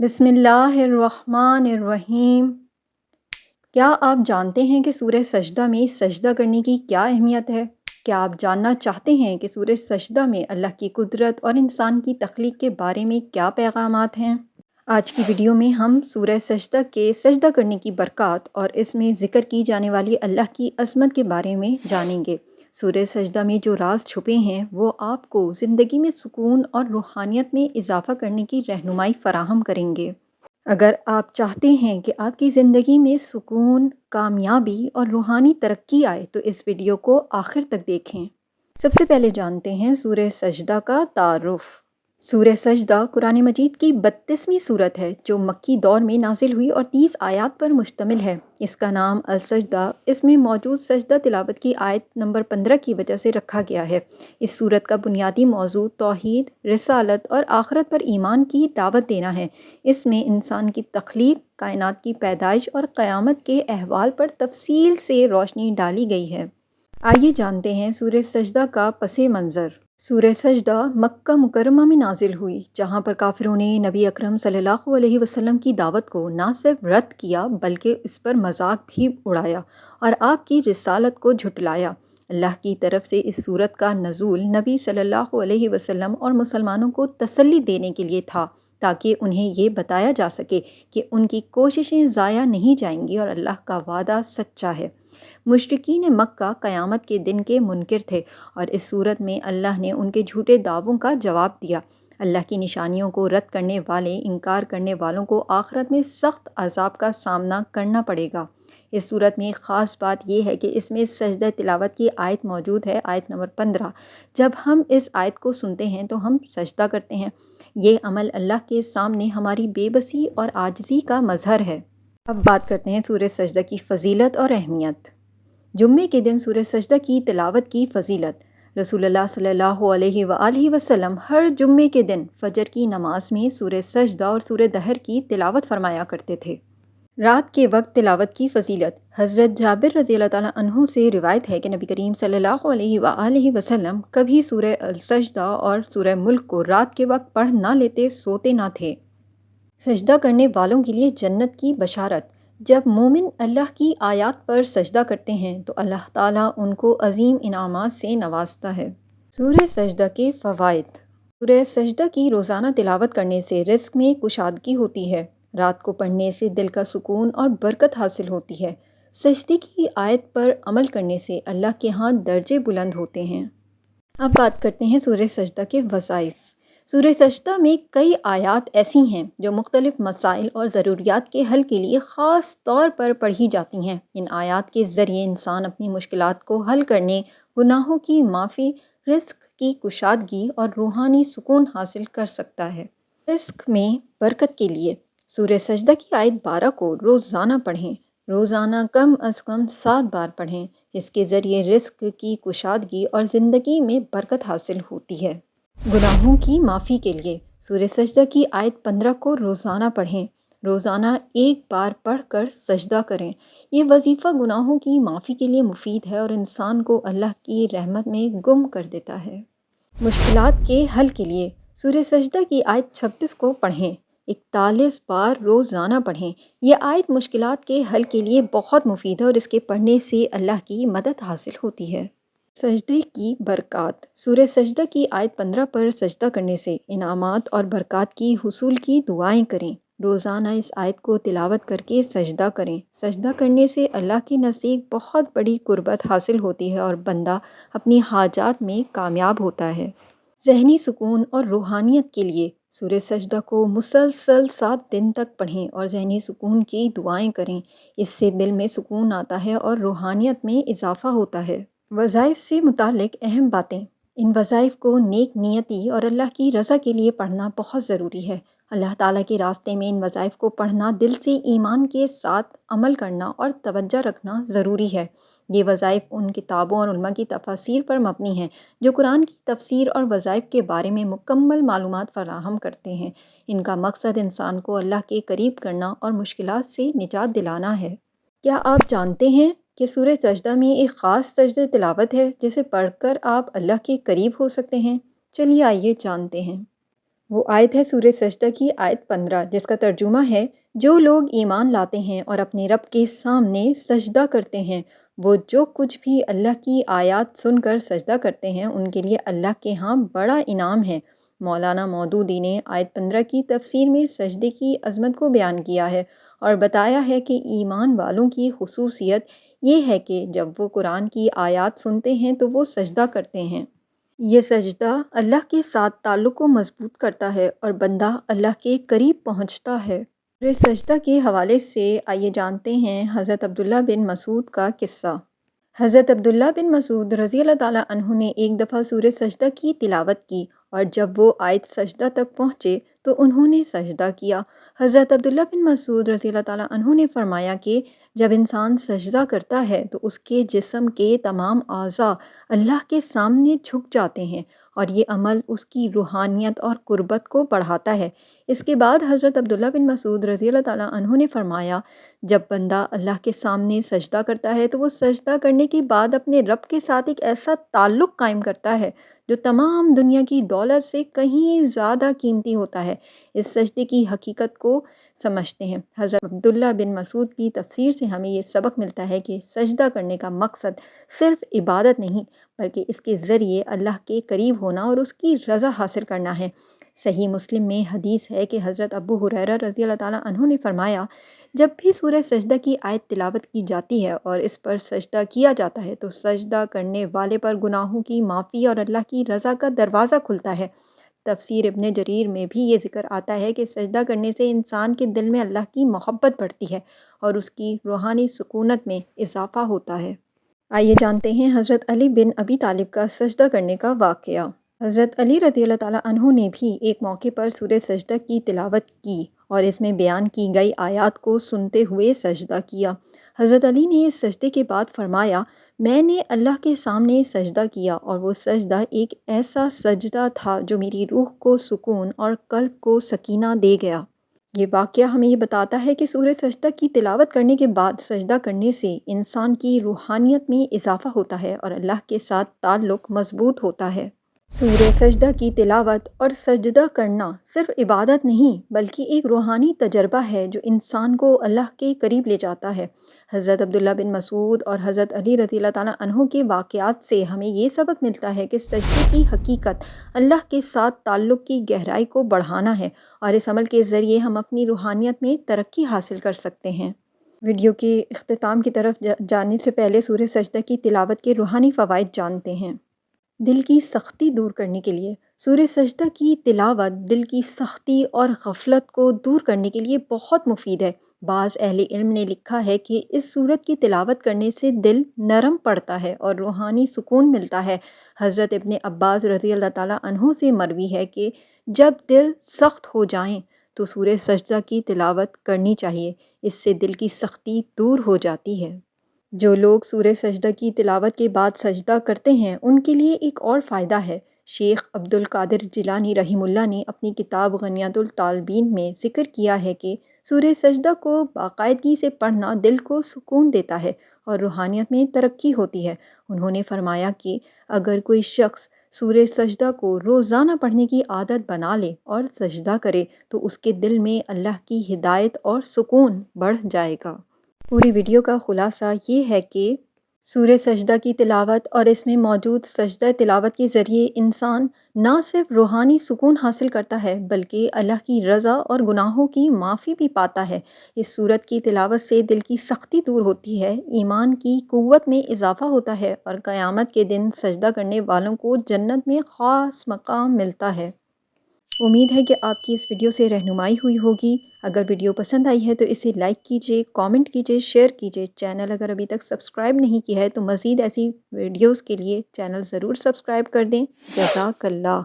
بسم اللہ الرحمن الرحیم۔ کیا آپ جانتے ہیں کہ سورہ سجدہ میں سجدہ کرنے کی کیا اہمیت ہے؟ کیا آپ جاننا چاہتے ہیں کہ سورہ سجدہ میں اللہ کی قدرت اور انسان کی تخلیق کے بارے میں کیا پیغامات ہیں؟ آج کی ویڈیو میں ہم سورہ سجدہ کے سجدہ کرنے کی برکات اور اس میں ذکر کی جانے والی اللہ کی عظمت کے بارے میں جانیں گے۔ سورہ سجدہ میں جو راز چھپے ہیں وہ آپ کو زندگی میں سکون اور روحانیت میں اضافہ کرنے کی رہنمائی فراہم کریں گے۔ اگر آپ چاہتے ہیں کہ آپ کی زندگی میں سکون، کامیابی اور روحانی ترقی آئے تو اس ویڈیو کو آخر تک دیکھیں۔ سب سے پہلے جانتے ہیں سورہ سجدہ کا تعارف۔ سورہ سجدہ قرآن مجید کی 32ویں سورت ہے جو مکی دور میں نازل ہوئی اور 30 آیات پر مشتمل ہے۔ اس کا نام السجدہ اس میں موجود سجدہ تلاوت کی آیت نمبر 15 کی وجہ سے رکھا گیا ہے۔ اس سورت کا بنیادی موضوع توحید، رسالت اور آخرت پر ایمان کی دعوت دینا ہے۔ اس میں انسان کی تخلیق، کائنات کی پیدائش اور قیامت کے احوال پر تفصیل سے روشنی ڈالی گئی ہے۔ آئیے جانتے ہیں سورہ سجدہ کا پس منظر۔ سورہ سجدہ مکہ مکرمہ میں نازل ہوئی جہاں پر کافروں نے نبی اکرم صلی اللہ علیہ وسلم کی دعوت کو نہ صرف رد کیا بلکہ اس پر مذاق بھی اڑایا اور آپ کی رسالت کو جھٹلایا۔ اللہ کی طرف سے اس سورت کا نزول نبی صلی اللہ علیہ وسلم اور مسلمانوں کو تسلی دینے کے لیے تھا تاکہ انہیں یہ بتایا جا سکے کہ ان کی کوششیں ضائع نہیں جائیں گی اور اللہ کا وعدہ سچا ہے۔ مشرکین مکہ قیامت کے دن کے منکر تھے اور اس صورت میں اللہ نے ان کے جھوٹے دعووں کا جواب دیا۔ اللہ کی نشانیوں کو رد کرنے والے، انکار کرنے والوں کو آخرت میں سخت عذاب کا سامنا کرنا پڑے گا۔ اس صورت میں ایک خاص بات یہ ہے کہ اس میں سجدہ تلاوت کی آیت موجود ہے، آیت نمبر 15۔ جب ہم اس آیت کو سنتے ہیں تو ہم سجدہ کرتے ہیں۔ یہ عمل اللہ کے سامنے ہماری بے بسی اور عاجزی کا مظہر ہے۔ اب بات کرتے ہیں سورہ سجدہ کی فضیلت اور اہمیت۔ جمعے کے دن سورہ سجدہ کی تلاوت کی فضیلت۔ رسول اللہ صلی اللہ علیہ وآلہ وسلم ہر جمعے کے دن فجر کی نماز میں سورہ سجدہ اور سورہ دہر کی تلاوت فرمایا کرتے تھے۔ رات کے وقت تلاوت کی فضیلت۔ حضرت جابر رضی اللہ تعالیٰ عنہ سے روایت ہے کہ نبی کریم صلی اللہ علیہ وآلہ وسلم کبھی سورہ السجدہ اور سورہ ملک کو رات کے وقت پڑھ نہ لیتے، سوتے نہ تھے۔ سجدہ کرنے والوں کے لیے جنت کی بشارت۔ جب مومن اللہ کی آیات پر سجدہ کرتے ہیں تو اللہ تعالیٰ ان کو عظیم انعامات سے نوازتا ہے۔ سورہ سجدہ کے فوائد۔ سورہ سجدہ کی روزانہ تلاوت کرنے سے رزق میں کشادگی ہوتی ہے۔ رات کو پڑھنے سے دل کا سکون اور برکت حاصل ہوتی ہے۔ سجدے کی آیت پر عمل کرنے سے اللہ کے ہاں درجے بلند ہوتے ہیں۔ اب بات کرتے ہیں سورہ سجدہ کے وظائف۔ سورہ سجدہ میں کئی آیات ایسی ہیں جو مختلف مسائل اور ضروریات کے حل کے لیے خاص طور پر پڑھی جاتی ہیں۔ ان آیات کے ذریعے انسان اپنی مشکلات کو حل کرنے، گناہوں کی معافی، رزق کی کشادگی اور روحانی سکون حاصل کر سکتا ہے۔ رزق میں برکت کے لیے سورہ سجدہ کی آیت 12 کو روزانہ پڑھیں۔ روزانہ کم از کم 7 بار پڑھیں۔ اس کے ذریعے رزق کی کشادگی اور زندگی میں برکت حاصل ہوتی ہے۔ گناہوں کی معافی کے لیے سورہ سجدہ کی آیت 15 کو روزانہ پڑھیں۔ روزانہ ایک بار پڑھ کر سجدہ کریں۔ یہ وظیفہ گناہوں کی معافی کے لیے مفید ہے اور انسان کو اللہ کی رحمت میں گم کر دیتا ہے۔ مشکلات کے حل کے لیے سورہ سجدہ کی آیت 26 کو پڑھیں۔ 41 بار روزانہ پڑھیں۔ یہ آیت مشکلات کے حل کے لیے بہت مفید ہے اور اس کے پڑھنے سے اللہ کی مدد حاصل ہوتی ہے۔ سجدے کی برکات۔ سورہ سجدہ کی آیت 15 پر سجدہ کرنے سے انعامات اور برکات کی حصول کی دعائیں کریں۔ روزانہ اس آیت کو تلاوت کر کے سجدہ کریں۔ سجدہ کرنے سے اللہ کے نزدیک بہت بڑی قربت حاصل ہوتی ہے اور بندہ اپنی حاجات میں کامیاب ہوتا ہے۔ ذہنی سکون اور روحانیت کے لیے سورہ سجدہ کو مسلسل 7 دن تک پڑھیں اور ذہنی سکون کی دعائیں کریں۔ اس سے دل میں سکون آتا ہے اور روحانیت میں اضافہ ہوتا ہے۔ وظائف سے متعلق اہم باتیں۔ ان وظائف کو نیک نیتی اور اللہ کی رضا کے لیے پڑھنا بہت ضروری ہے۔ اللہ تعالیٰ کے راستے میں ان وظائف کو پڑھنا، دل سے ایمان کے ساتھ عمل کرنا اور توجہ رکھنا ضروری ہے۔ یہ وظائف ان کتابوں اور علماء کی تفاسیر پر مبنی ہیں جو قرآن کی تفسیر اور وظائف کے بارے میں مکمل معلومات فراہم کرتے ہیں۔ ان کا مقصد انسان کو اللہ کے قریب کرنا اور مشکلات سے نجات دلانا ہے۔ کیا آپ جانتے ہیں کہ سورہ سجدہ میں ایک خاص سجدہ تلاوت ہے جسے پڑھ کر آپ اللہ کے قریب ہو سکتے ہیں؟ چلیے آئیے جانتے ہیں۔ وہ آیت ہے سورہ سجدہ کی آیت 15، جس کا ترجمہ ہے، جو لوگ ایمان لاتے ہیں اور اپنے رب کے سامنے سجدہ کرتے ہیں، وہ جو کچھ بھی اللہ کی آیات سن کر سجدہ کرتے ہیں ان کے لیے اللہ کے ہاں بڑا انعام ہے۔ مولانا مودودی نے آیت 15 کی تفسیر میں سجدے کی عظمت کو بیان کیا ہے اور بتایا ہے کہ ایمان والوں کی خصوصیت یہ ہے کہ جب وہ قرآن کی آیات سنتے ہیں تو وہ سجدہ کرتے ہیں۔ یہ سجدہ اللہ کے ساتھ تعلق کو مضبوط کرتا ہے اور بندہ اللہ کے قریب پہنچتا ہے۔ سورہ سجدہ کے حوالے سے آئیے جانتے ہیں حضرت عبداللہ بن مسعود کا قصہ۔ حضرت عبداللہ بن مسعود رضی اللہ تعالیٰ عنہ نے ایک دفعہ سورہ سجدہ کی تلاوت کی اور جب وہ آیت سجدہ تک پہنچے تو انہوں نے سجدہ کیا۔ حضرت عبداللہ بن مسعود رضی اللہ تعالیٰ عنہ نے فرمایا کہ جب انسان سجدہ کرتا ہے تو اس کے جسم کے تمام اعضاء اللہ کے سامنے جھک جاتے ہیں اور یہ عمل اس کی روحانیت اور قربت کو بڑھاتا ہے۔ اس کے بعد حضرت عبداللہ بن مسعود رضی اللہ تعالیٰ عنہ نے فرمایا، جب بندہ اللہ کے سامنے سجدہ کرتا ہے تو وہ سجدہ کرنے کے بعد اپنے رب کے ساتھ ایک ایسا تعلق قائم کرتا ہے جو تمام دنیا کی دولت سے کہیں زیادہ قیمتی ہوتا ہے۔ اس سجدے کی حقیقت کو سمجھتے ہیں۔ حضرت عبداللہ بن مسعود کی تفسیر سے ہمیں یہ سبق ملتا ہے کہ سجدہ کرنے کا مقصد صرف عبادت نہیں بلکہ اس کے ذریعے اللہ کے قریب ہونا اور اس کی رضا حاصل کرنا ہے۔ صحیح مسلم میں حدیث ہے کہ حضرت ابو ہریرہ رضی اللہ تعالیٰ عنہ نے فرمایا، جب بھی سورہ سجدہ کی آیت تلاوت کی جاتی ہے اور اس پر سجدہ کیا جاتا ہے تو سجدہ کرنے والے پر گناہوں کی معافی اور اللہ کی رضا کا دروازہ کھلتا ہے۔ تفسیر ابن جریر میں بھی یہ ذکر آتا ہے کہ سجدہ کرنے سے انسان کے دل میں اللہ کی محبت بڑھتی ہے اور اس کی روحانی سکونت میں اضافہ ہوتا ہے۔ آئیے جانتے ہیں حضرت علی بن ابی طالب کا سجدہ کرنے کا واقعہ۔ حضرت علی رضی اللہ تعالیٰ عنہ نے بھی ایک موقع پر سورہ سجدہ کی تلاوت کی اور اس میں بیان کی گئی آیات کو سنتے ہوئے سجدہ کیا۔ حضرت علی نے اس سجدے کے بعد فرمایا، میں نے اللہ کے سامنے سجدہ کیا اور وہ سجدہ ایک ایسا سجدہ تھا جو میری روح کو سکون اور قلب کو سکینہ دے گیا۔ یہ واقعہ ہمیں یہ بتاتا ہے کہ سورہ سجدہ کی تلاوت کرنے کے بعد سجدہ کرنے سے انسان کی روحانیت میں اضافہ ہوتا ہے اور اللہ کے ساتھ تعلق مضبوط ہوتا ہے۔ سورہ سجدہ کی تلاوت اور سجدہ کرنا صرف عبادت نہیں بلکہ ایک روحانی تجربہ ہے جو انسان کو اللہ کے قریب لے جاتا ہے۔ حضرت عبداللہ بن مسعود اور حضرت علی رضی اللہ تعالیٰ عنہ کے واقعات سے ہمیں یہ سبق ملتا ہے کہ سجدے کی حقیقت اللہ کے ساتھ تعلق کی گہرائی کو بڑھانا ہے اور اس عمل کے ذریعے ہم اپنی روحانیت میں ترقی حاصل کر سکتے ہیں۔ ویڈیو کے اختتام کی طرف جانے سے پہلے سورہ سجدہ کی تلاوت کے روحانی فوائد جانتے ہیں۔ دل کی سختی دور کرنے کے لیے سورہ سجدہ کی تلاوت دل کی سختی اور غفلت کو دور کرنے کے لیے بہت مفید ہے۔ بعض اہل علم نے لکھا ہے کہ اس سورت کی تلاوت کرنے سے دل نرم پڑتا ہے اور روحانی سکون ملتا ہے۔ حضرت ابن عباس رضی اللہ تعالیٰ عنہ سے مروی ہے کہ جب دل سخت ہو جائیں تو سورہ سجدہ کی تلاوت کرنی چاہیے، اس سے دل کی سختی دور ہو جاتی ہے۔ جو لوگ سورہ سجدہ کی تلاوت کے بعد سجدہ کرتے ہیں ان کے لیے ایک اور فائدہ ہے۔ شیخ عبد القادر جیلانی رحمہ اللہ نے اپنی کتاب غنیۃ الطالبین میں ذکر کیا ہے کہ سورہ سجدہ کو باقاعدگی سے پڑھنا دل کو سکون دیتا ہے اور روحانیت میں ترقی ہوتی ہے۔ انہوں نے فرمایا کہ اگر کوئی شخص سورہ سجدہ کو روزانہ پڑھنے کی عادت بنا لے اور سجدہ کرے تو اس کے دل میں اللہ کی ہدایت اور سکون بڑھ جائے گا۔ پوری ویڈیو کا خلاصہ یہ ہے کہ سورہ سجدہ کی تلاوت اور اس میں موجود سجدہ تلاوت کے ذریعے انسان نہ صرف روحانی سکون حاصل کرتا ہے بلکہ اللہ کی رضا اور گناہوں کی معافی بھی پاتا ہے۔ اس سورت کی تلاوت سے دل کی سختی دور ہوتی ہے، ایمان کی قوت میں اضافہ ہوتا ہے اور قیامت کے دن سجدہ کرنے والوں کو جنت میں خاص مقام ملتا ہے۔ امید ہے کہ آپ کی اس ویڈیو سے رہنمائی ہوئی ہوگی۔ اگر ویڈیو پسند آئی ہے تو اسے لائک کیجیے، کامنٹ کیجیے، شیئر کیجیے۔ چینل اگر ابھی تک سبسکرائب نہیں کیا ہے تو مزید ایسی ویڈیوز کے لیے چینل ضرور سبسکرائب کر دیں۔ جزاک اللہ۔